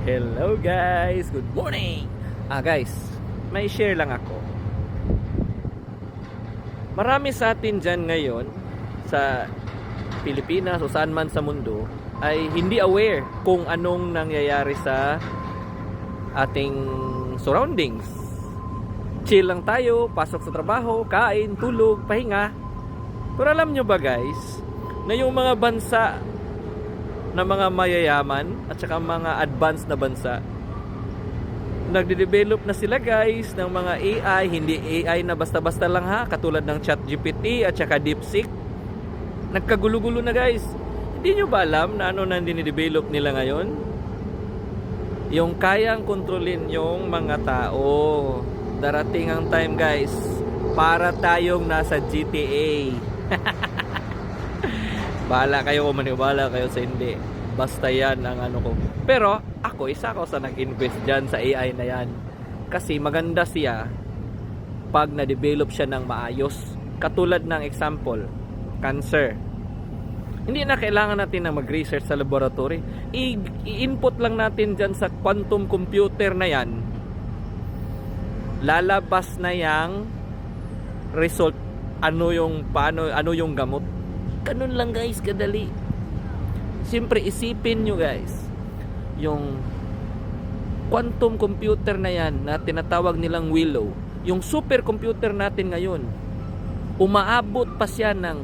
Hello guys, good morning. Guys, may share lang ako. Marami sa atin dyan ngayon sa Pilipinas o saan man sa mundo ay hindi aware kung anong nangyayari sa ating surroundings. Chill lang tayo, pasok sa trabaho, kain, tulog, pahinga. Pero alam nyo ba guys, na yung mga bansa na mga mayayaman at saka mga advanced na bansa, nagde-develop na sila guys ng mga AI, hindi AI na basta-basta lang ha, katulad ng ChatGPT at saka DeepSeek. Nagkagulo-gulo na guys. Hindi nyo ba alam na ano na dinidevelop nila ngayon? Yung kayang kontrolin yung mga tao. Darating ang time guys, para tayong nasa GTA. Bahala kayo kung maniwala kayo sa hindi. Basta yan ang ano ko. Pero ako, isa ako sa nag-invest dyan sa AI na yan. Kasi maganda siya pag na-develop siya ng maayos. Katulad ng example, cancer. Hindi na kailangan natin na mag-research sa laboratory. I-input lang natin dyan sa quantum computer na yan. Lalabas na yung result. Ano yung gamot. Ganun lang guys, kadali. Siyempre isipin nyo guys, yung quantum computer na yan na tinatawag nilang Willow, yung supercomputer natin ngayon, umaabot pa siya ng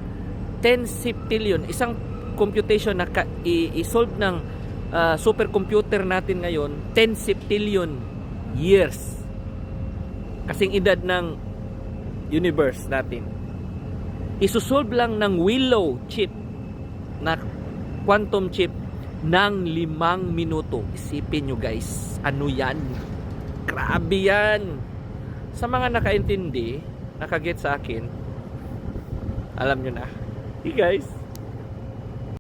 10 septillion. Isang computation na i-solve ng supercomputer natin ngayon, 10 septillion years. Kasing edad ng universe natin. Isusolve lang ng Willow chip na quantum chip ng 5 minuto. Isipin nyo guys, ano yan? Grabe yan. Sa mga nakaintindi, nakaget sa akin, alam nyo na. Hey guys.